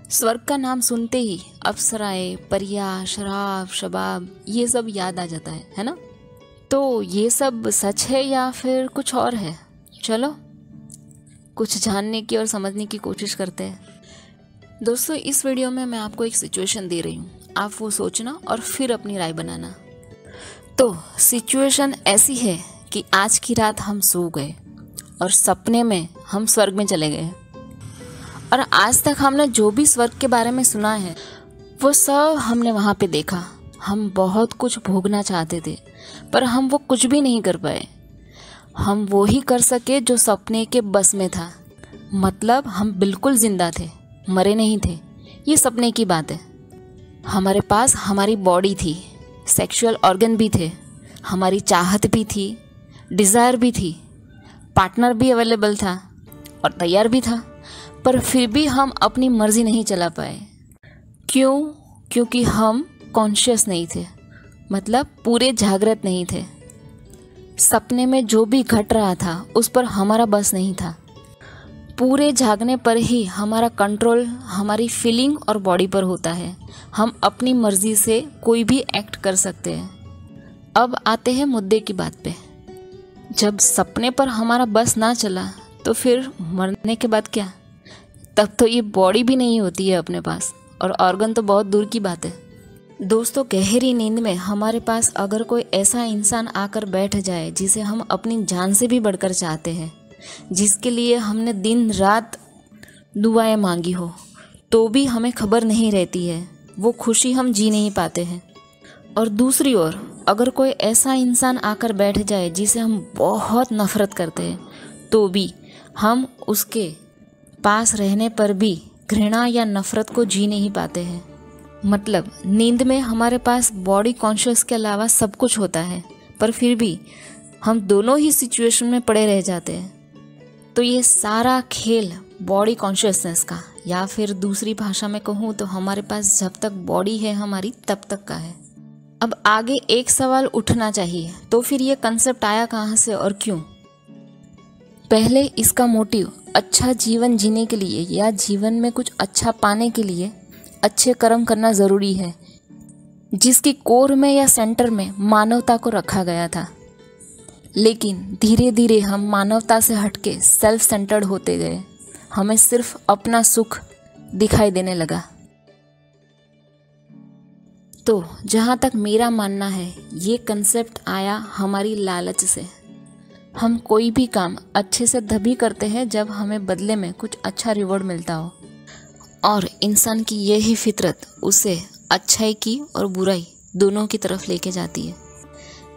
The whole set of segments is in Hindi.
स्वर्ग का नाम सुनते ही अप्सराएं, परियां, शराब, शबाब ये सब याद आ जाता है ना। तो ये सब सच है या फिर कुछ और है? चलो कुछ जानने की और समझने की कोशिश करते हैं। दोस्तों, इस वीडियो में मैं आपको एक सिचुएशन दे रही हूँ, आप वो सोचना और फिर अपनी राय बनाना। तो सिचुएशन ऐसी है कि आज की रात हम सो गए और सपने में हम स्वर्ग में चले गए, और आज तक हमने जो भी स्वर्ग के बारे में सुना है वो सब हमने वहाँ पे देखा। हम बहुत कुछ भोगना चाहते थे पर हम वो कुछ भी नहीं कर पाए। हम वो ही कर सके जो सपने के बस में था। मतलब हम बिल्कुल जिंदा थे, मरे नहीं थे। ये सपने की बात है। हमारे पास हमारी बॉडी थी, सेक्सुअल ऑर्गन भी थे, हमारी चाहत भी थी, डिज़ायर भी थी, पार्टनर भी अवेलेबल था और तैयार भी था। पर फिर भी हम अपनी मर्जी नहीं चला पाए। क्यों? क्योंकि हम कॉन्शियस नहीं थे, मतलब पूरे जागृत नहीं थे। सपने में जो भी घट रहा था उस पर हमारा बस नहीं था। पूरे जागने पर ही हमारा कंट्रोल हमारी फीलिंग और बॉडी पर होता है। हम अपनी मर्जी से कोई भी एक्ट कर सकते हैं। अब आते हैं मुद्दे की बात पे। जब सपने पर हमारा बस ना चला तो फिर मरने के बाद क्या? तब तो ये बॉडी भी नहीं होती है अपने पास, और ऑर्गन तो बहुत दूर की बात है। दोस्तों, गहरी नींद में हमारे पास अगर कोई ऐसा इंसान आकर बैठ जाए जिसे हम अपनी जान से भी बढ़कर चाहते हैं, जिसके लिए हमने दिन रात दुआएं मांगी हो, तो भी हमें खबर नहीं रहती है, वो खुशी हम जी नहीं पाते हैं। और दूसरी ओर अगर कोई ऐसा इंसान आकर बैठ जाए जिसे हम बहुत नफरत करते हैं, तो भी हम उसके पास रहने पर भी घृणा या नफरत को जी नहीं पाते हैं। मतलब नींद में हमारे पास बॉडी कॉन्शियस के अलावा सब कुछ होता है, पर फिर भी हम दोनों ही सिचुएशन में पड़े रह जाते हैं। तो ये सारा खेल बॉडी कॉन्शियसनेस का, या फिर दूसरी भाषा में कहूँ तो हमारे पास जब तक बॉडी है हमारी तब तक का है। अब आगे एक सवाल उठना चाहिए, तो फिर ये कंसेप्ट आया कहाँ से और क्यों? पहले इसका मोटिव अच्छा जीवन जीने के लिए या जीवन में कुछ अच्छा पाने के लिए अच्छे कर्म करना ज़रूरी है, जिसकी कोर में या सेंटर में मानवता को रखा गया था। लेकिन धीरे धीरे हम मानवता से हटके सेल्फ सेंटर्ड होते गए। हमें सिर्फ अपना सुख दिखाई देने लगा। तो जहाँ तक मेरा मानना है, ये कंसेप्ट आया हमारी लालच से। हम कोई भी काम अच्छे से तभी करते हैं जब हमें बदले में कुछ अच्छा रिवॉर्ड मिलता हो, और इंसान की यही फितरत उसे अच्छाई की और बुराई दोनों की तरफ लेके जाती है।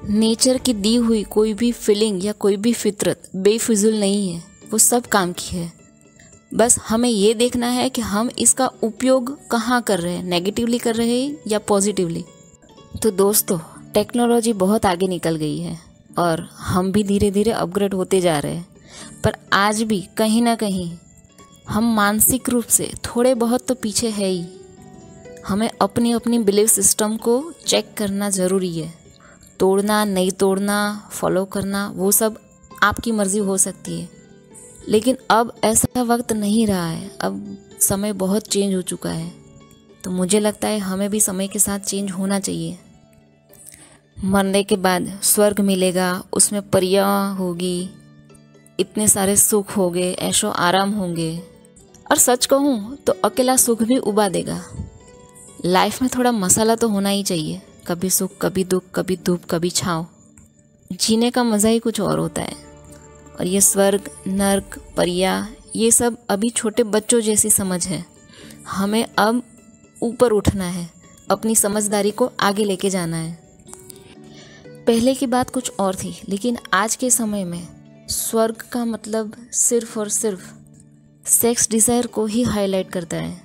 नेचर की दी हुई कोई भी फीलिंग या कोई भी फितरत बेफिजुल नहीं है, वो सब काम की है। बस हमें ये देखना है कि हम इसका उपयोग कहाँ कर रहे हैं, नेगेटिवली कर रहे हैं या पॉजिटिवली। तो दोस्तों, टेक्नोलॉजी बहुत आगे निकल गई है और हम भी धीरे धीरे अपग्रेड होते जा रहे हैं, पर आज भी कहीं ना कहीं हम मानसिक रूप से थोड़े बहुत तो पीछे है ही। हमें अपनी अपनी बिलीफ सिस्टम को चेक करना ज़रूरी है। तोड़ना, नहीं तोड़ना, फॉलो करना, वो सब आपकी मर्ज़ी हो सकती है, लेकिन अब ऐसा वक्त नहीं रहा है। अब समय बहुत चेंज हो चुका है, तो मुझे लगता है हमें भी समय के साथ चेंज होना चाहिए। मरने के बाद स्वर्ग मिलेगा, उसमें परियां होगी, इतने सारे सुख होंगे, ऐशो आराम होंगे, और सच कहूँ तो अकेला सुख भी उबा देगा। लाइफ में थोड़ा मसाला तो होना ही चाहिए, कभी सुख, कभी दुख, कभी धूप, कभी छाँव। जीने का मज़ा ही कुछ और होता है। और ये स्वर्ग, नर्क, परियां, ये सब अभी छोटे बच्चों जैसी समझ है। हमें अब ऊपर उठना है, अपनी समझदारी को आगे लेके जाना है। पहले की बात कुछ और थी, लेकिन आज के समय में स्वर्ग का मतलब सिर्फ और सिर्फ सेक्स डिज़ायर को ही हाईलाइट करता है,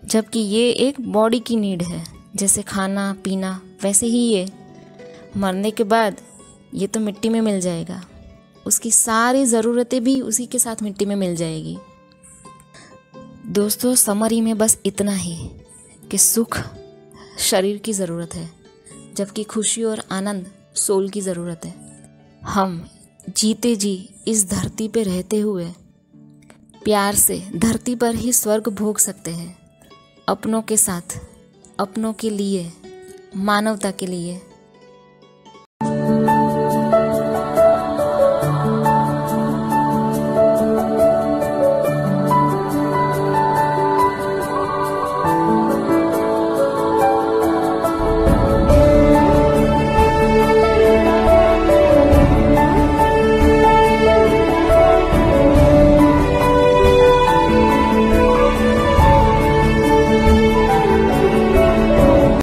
जबकि ये एक बॉडी की नीड है। जैसे खाना पीना, वैसे ही ये मरने के बाद ये तो मिट्टी में मिल जाएगा, उसकी सारी ज़रूरतें भी उसी के साथ मिट्टी में मिल जाएगी। दोस्तों, समरी में बस इतना ही कि सुख शरीर की ज़रूरत है, जबकि खुशी और आनंद सोल की ज़रूरत है। हम जीते जी इस धरती पे रहते हुए प्यार से धरती पर ही स्वर्ग भोग सकते हैं, अपनों के साथ, अपनों के लिए, मानवता के लिए।